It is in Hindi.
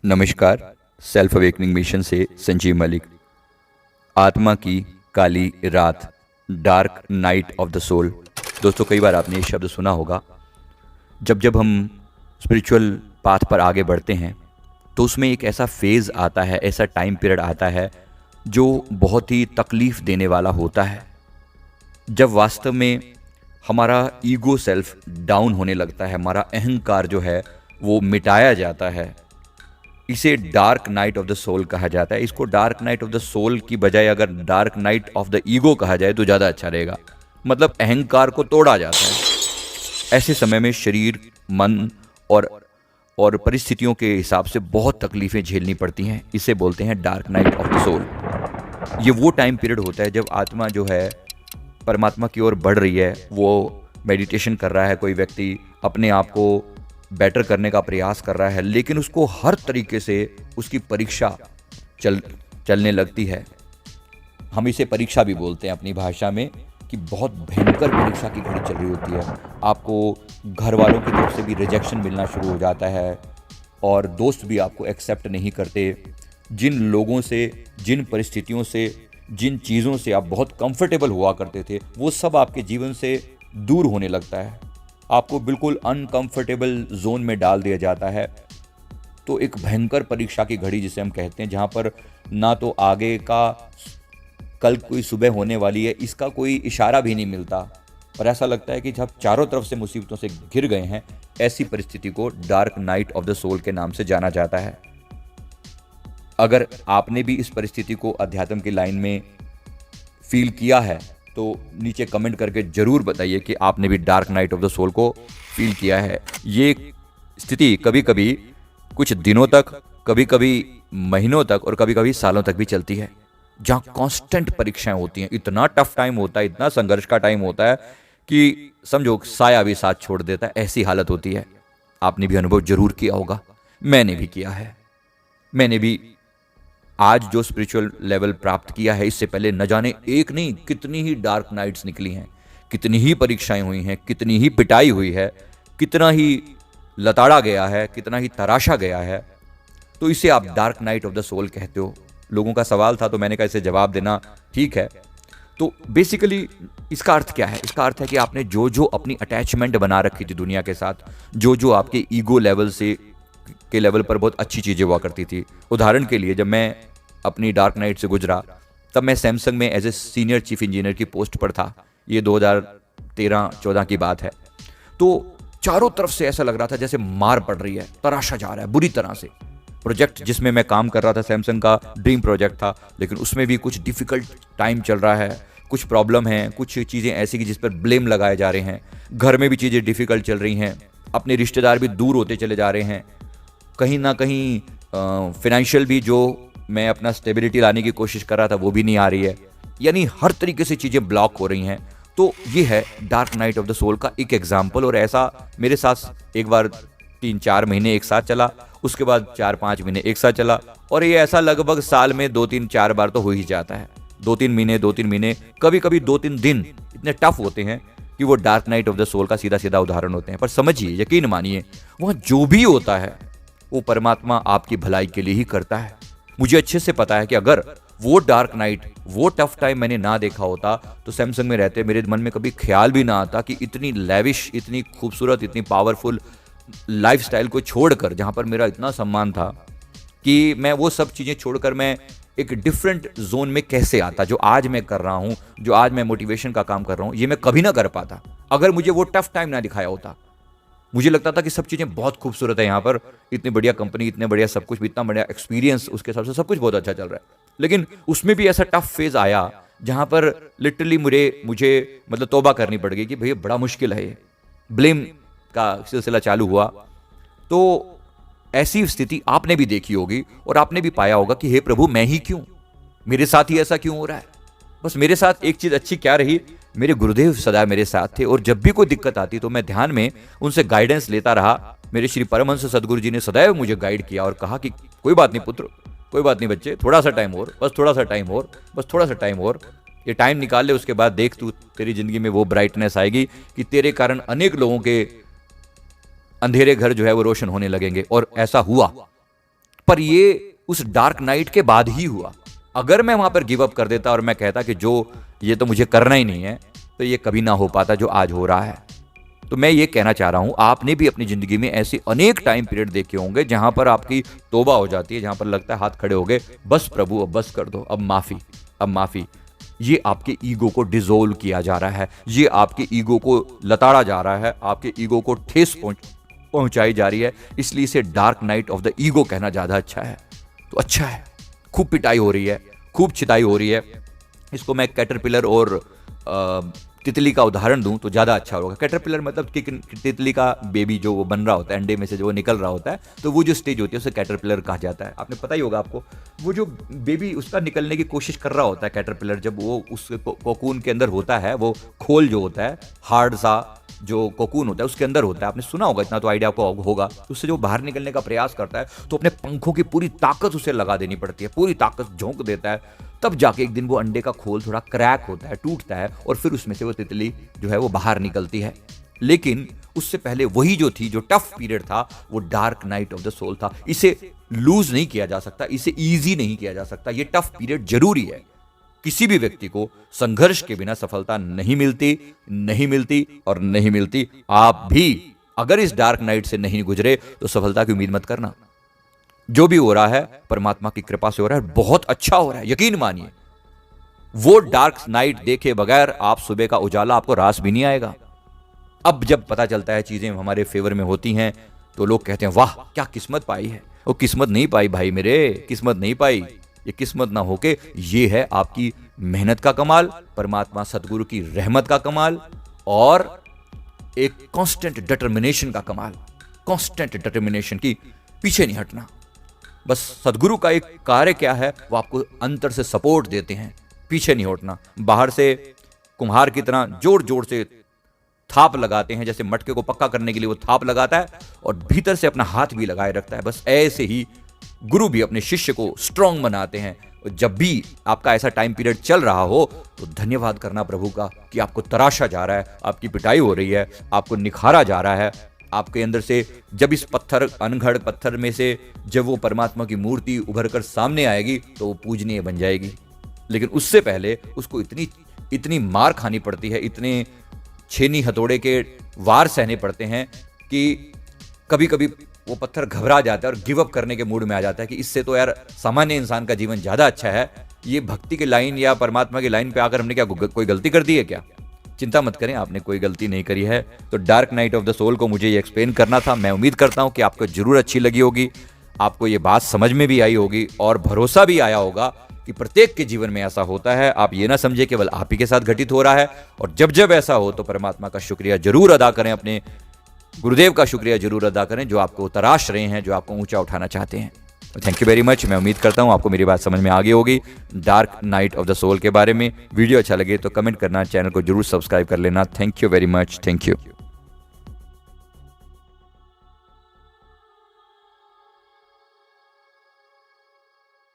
नमस्कार। सेल्फ अवेकनिंग मिशन से संजीव मलिक। आत्मा की काली रात, dark night of the soul. दोस्तों, कई बार आपने ये शब्द सुना होगा। जब जब हम स्पिरिचुअल पाथ पर आगे बढ़ते हैं तो उसमें एक ऐसा फेज़ आता है, ऐसा टाइम पीरियड आता है जो बहुत ही तकलीफ़ देने वाला होता है, जब वास्तव में हमारा ईगो सेल्फ डाउन होने लगता है, हमारा अहंकार जो है वो मिटाया जाता है। इसे dark night of the soul कहा जाता है। इसको dark night of the soul की बजाय अगर dark night of the ego कहा जाए तो ज़्यादा अच्छा रहेगा। मतलब अहंकार को तोड़ा जाता है। ऐसे समय में शरीर, मन और परिस्थितियों के हिसाब से बहुत तकलीफ़ें झेलनी पड़ती हैं। इसे बोलते हैं dark night of the soul. ये वो टाइम पीरियड होता है जब आत्मा जो है परमात्मा की ओर बढ़ रही है। वो मेडिटेशन कर रहा है, कोई व्यक्ति अपने आप को बेटर करने का प्रयास कर रहा है, लेकिन उसको हर तरीके से उसकी परीक्षा चलने लगती है। हम इसे परीक्षा भी बोलते हैं अपनी भाषा में, कि बहुत भयंकर परीक्षा की घड़ी चल रही होती है। आपको घर वालों की तरफ से भी रिजेक्शन मिलना शुरू हो जाता है और दोस्त भी आपको एक्सेप्ट नहीं करते। जिन लोगों से, जिन परिस्थितियों से, जिन चीज़ों से आप बहुत कंफर्टेबल हुआ करते थे, वो सब आपके जीवन से दूर होने लगता है। आपको बिल्कुल अनकंफर्टेबल जोन में डाल दिया जाता है। तो एक भयंकर परीक्षा की घड़ी जिसे हम कहते हैं, जहाँ पर ना तो आगे का कल कोई सुबह होने वाली है इसका कोई इशारा भी नहीं मिलता, और ऐसा लगता है कि जब चारों तरफ से मुसीबतों से घिर गए हैं, ऐसी परिस्थिति को dark night of the soul के नाम से जाना जाता है। अगर आपने भी इस परिस्थिति को अध्यात्म की लाइन में फील किया है तो नीचे कमेंट करके ज़रूर बताइए कि आपने भी dark night of the soul को फील किया है। ये स्थिति कभी कभी कुछ दिनों तक, कभी कभी महीनों तक और कभी कभी सालों तक भी चलती है, जहाँ कांस्टेंट परीक्षाएं होती हैं। इतना टफ टाइम होता है, इतना संघर्ष का टाइम होता है कि समझो साया भी साथ छोड़ देता है, ऐसी हालत होती है। आपने भी अनुभव जरूर किया होगा, मैंने भी किया है। मैंने भी आज जो स्पिरिचुअल लेवल प्राप्त किया है, इससे पहले न जाने एक नहीं कितनी ही डार्क नाइट्स निकली हैं, कितनी ही परीक्षाएं हुई हैं, कितनी ही पिटाई हुई है, कितना ही लताड़ा गया है, कितना ही तराशा गया है। तो इसे आप dark night of the soul कहते हो। लोगों का सवाल था तो मैंने कहा इसे जवाब देना ठीक है। तो बेसिकली इसका अर्थ क्या है? इसका अर्थ है कि आपने जो जो अपनी अटैचमेंट बना रखी थी दुनिया के साथ, जो जो आपके ईगो लेवल से के लेवल पर बहुत अच्छी चीज़ें हुआ करती थी। उदाहरण के लिए, जब मैं अपनी डार्क नाइट से गुजरा तब मैं सैमसंग में as a senior chief engineer की पोस्ट पर था। ये 2013-14 की बात है। तो चारों तरफ से ऐसा लग रहा था जैसे मार पड़ रही है, तराशा जा रहा है बुरी तरह से। प्रोजेक्ट जिसमें मैं काम कर रहा था सैमसंग का ड्रीम प्रोजेक्ट था, लेकिन उसमें भी कुछ डिफिकल्ट टाइम चल रहा है, कुछ प्रॉब्लम है, कुछ चीज़ें ऐसी कि जिस पर ब्लेम लगाए जा रहे हैं। घर में भी चीज़ें डिफिकल्ट चल रही हैं, अपने रिश्तेदार भी दूर होते चले जा रहे हैं, कहीं ना कहीं फाइनेंशियल भी जो मैं अपना स्टेबिलिटी लाने की कोशिश कर रहा था वो भी नहीं आ रही है। यानी हर तरीके से चीज़ें ब्लॉक हो रही हैं। तो ये है dark night of the soul का एक एग्जाम्पल। और ऐसा मेरे साथ एक बार 3-4 महीने एक साथ चला, उसके बाद 4-5 महीने एक साथ चला, और ये ऐसा लगभग साल में 2-3-4 बार तो हो ही जाता है। 2-3 महीने, कभी कभी 2-3 दिन इतने टफ होते हैं कि वो dark night of the soul का सीधा सीधा उदाहरण होते हैं। पर समझिए, यकीन मानिए, वहाँ जो भी होता है वो परमात्मा आपकी भलाई के लिए ही करता है। मुझे अच्छे से पता है कि अगर वो डार्क नाइट, वो टफ टाइम मैंने ना देखा होता तो सैमसंग में रहते मेरे मन में कभी ख्याल भी ना आता कि इतनी लेविश, इतनी खूबसूरत, इतनी पावरफुल लाइफस्टाइल को छोड़कर, जहाँ पर मेरा इतना सम्मान था, कि मैं वो सब चीज़ें छोड़कर मैं एक डिफरेंट जोन में कैसे आता। जो आज मैं कर रहा हूँ, जो आज मैं मोटिवेशन का काम कर रहा हूँ, ये मैं कभी ना कर पाता अगर मुझे वो टफ टाइम ना दिखाया होता। मुझे लगता था कि सब चीज़ें बहुत खूबसूरत है यहाँ पर, इतनी बढ़िया कंपनी, इतने बढ़िया सब कुछ, इतना बढ़िया एक्सपीरियंस, उसके हिसाब से सब कुछ बहुत अच्छा चल रहा है। लेकिन उसमें भी ऐसा टफ फेज आया जहाँ पर लिटरली मुझे मतलब तौबा करनी पड़ गई कि भैया बड़ा मुश्किल है। ये ब्लेम का सिलसिला चालू हुआ। तो ऐसी स्थिति आपने भी देखी होगी और आपने भी पाया होगा कि हे प्रभु, मैं ही क्यों, मेरे साथ ही ऐसा क्यों हो रहा है। बस मेरे साथ एक चीज़ अच्छी क्या रही, मेरे गुरुदेव सदा मेरे साथ थे, और जब भी कोई दिक्कत आती तो मैं ध्यान में उनसे गाइडेंस लेता रहा। मेरे श्री परमहंस सदगुरु जी ने सदैव मुझे गाइड किया और कहा कि कोई बात नहीं पुत्र, कोई बात नहीं बच्चे, थोड़ा सा टाइम और, बस थोड़ा सा टाइम और, बस थोड़ा सा टाइम और, ये टाइम निकाल ले, उसके बाद देख तू, तेरी जिंदगी में वो ब्राइटनेस आएगी कि तेरे कारण अनेक लोगों के अंधेरे घर जो है वो रोशन होने लगेंगे। और ऐसा हुआ। पर ये उस डार्क नाइट के बाद ही हुआ। अगर मैं वहां पर गिव अप कर देता और मैं कहता कि जो ये तो मुझे करना ही नहीं है, तो ये कभी ना हो पाता जो आज हो रहा है। तो मैं ये कहना चाह रहा हूं, आपने भी अपनी जिंदगी में ऐसे अनेक टाइम पीरियड देखे होंगे जहां पर आपकी तौबा हो जाती है, जहां पर लगता है हाथ खड़े हो गए, बस प्रभु अब बस कर दो, अब माफी। ये आपके ईगो को डिसोल्व किया जा रहा है, ये आपके ईगो को लताड़ा जा रहा है, आपके ईगो को ठेस पहुंचाई जा रही है। इसलिए इसे dark night of the ego कहना ज्यादा अच्छा है। तो अच्छा है, खूब पिटाई हो रही है, खूब छिताई हो रही है। इसको मैं कैटरपिलर और तितली का उदाहरण दूं तो ज्यादा अच्छा होगा। कैटरपिलर मतलब कि तितली का बेबी जो वो बन रहा होता है, अंडे में से जो वो निकल रहा होता है, तो वो जो स्टेज होती है उसे कैटरपिलर कहा जाता है। आपने पता ही होगा आपको, वो जो बेबी उसका निकलने की कोशिश कर रहा होता है कैटरपिलर, जब वो उस कोकून के अंदर होता है, वो खोल जो होता है, हार्ड सा जो कोकून होता है उसके अंदर होता है, आपने सुना होगा, इतना तो आइडिया आपको होगा। उससे जो बाहर निकलने का प्रयास करता है तो अपने पंखों की पूरी ताकत उसे लगा देनी पड़ती है, पूरी ताकत झोंक देता है, तब जाके एक दिन वो अंडे का खोल थोड़ा क्रैक होता है, टूटता है, और फिर उसमें से वो तितली जो है वो बाहर निकलती है। लेकिन उससे पहले वही जो थी, जो टफ पीरियड था, वो dark night of the soul था। इसे लूज नहीं किया जा सकता, इसे ईजी नहीं किया जा सकता। ये टफ पीरियड जरूरी है। किसी भी व्यक्ति को संघर्ष के बिना सफलता नहीं मिलती और नहीं मिलती। आप भी अगर इस डार्क नाइट से नहीं गुजरे तो सफलता की उम्मीद मत करना। जो भी हो रहा है परमात्मा की कृपा से हो रहा है, बहुत अच्छा हो रहा है, यकीन मानिए। वो डार्क नाइट देखे बगैर आप सुबह का उजाला आपको रास भी नहीं आएगा। अब जब पता चलता है चीजें हमारे फेवर में होती हैं तो लोग कहते हैं वाह क्या किस्मत पाई है। वो किस्मत नहीं पाई भाई मेरे, किस्मत नहीं पाई। ये किस्मत ना होके ये है आपकी मेहनत का कमाल, परमात्मा सदगुरु की रहमत का कमाल, और एक कांस्टेंट डिटर्मिनेशन का कमाल। कांस्टेंट डिटर्मिनेशन की पीछे नहीं हटना। बस सदगुरु का एक कार्य क्या है, वो आपको अंतर से सपोर्ट देते हैं, पीछे नहीं हटना। बाहर से कुम्हार की तरह जोर जोर से थाप लगाते हैं, जैसे मटके को पक्का करने के लिए वो थाप लगाता है, और भीतर से अपना हाथ भी लगाए रखता है। बस ऐसे ही गुरु भी अपने शिष्य को स्ट्रांग बनाते हैं। जब भी आपका ऐसा टाइम पीरियड चल रहा हो तो धन्यवाद करना प्रभु का कि आपको तराशा जा रहा है, आपकी पिटाई हो रही है, आपको निखारा जा रहा है। आपके अंदर से जब इस पत्थर, अनघड़ पत्थर में से जब वो परमात्मा की मूर्ति उभर कर सामने आएगी तो वो पूजनीय बन जाएगी। लेकिन उससे पहले उसको इतनी मार खानी पड़ती है, इतने छेनी हथौड़े के वार सहने पड़ते हैं कि कभी कभी वो पत्थर घबरा जाता है और गिव अप करने के मूड में आ जाता है कि इससे तो यार सामान्य इंसान का जीवन ज्यादा अच्छा है। ये भक्ति की लाइन या परमात्मा की लाइन पे आकर हमने क्या कोई गलती कर दी है क्या? चिंता मत करें, आपने कोई गलती नहीं करी है। तो dark night of the soul को मुझे ये एक्सप्लेन करना था। मैं उम्मीद करता हूं कि आपको जरूर अच्छी लगी होगी, आपको ये बात समझ में भी आई होगी और भरोसा भी आया होगा कि प्रत्येक के जीवन में ऐसा होता है। आप ये ना समझे केवल आप ही के साथ घटित हो रहा है, और जब जब ऐसा हो तो परमात्मा का शुक्रिया जरूर अदा करें, अपने गुरुदेव का शुक्रिया जरूर अदा करें जो आपको तराश रहे हैं, जो आपको ऊंचा उठाना चाहते हैं। Thank you very much. मैं उम्मीद करता हूं आपको मेरी बात समझ में आ गई होगी dark night of the soul के बारे में। वीडियो अच्छा लगे तो कमेंट करना, चैनल को जरूर सब्सक्राइब कर लेना। Thank you very much. Thank you.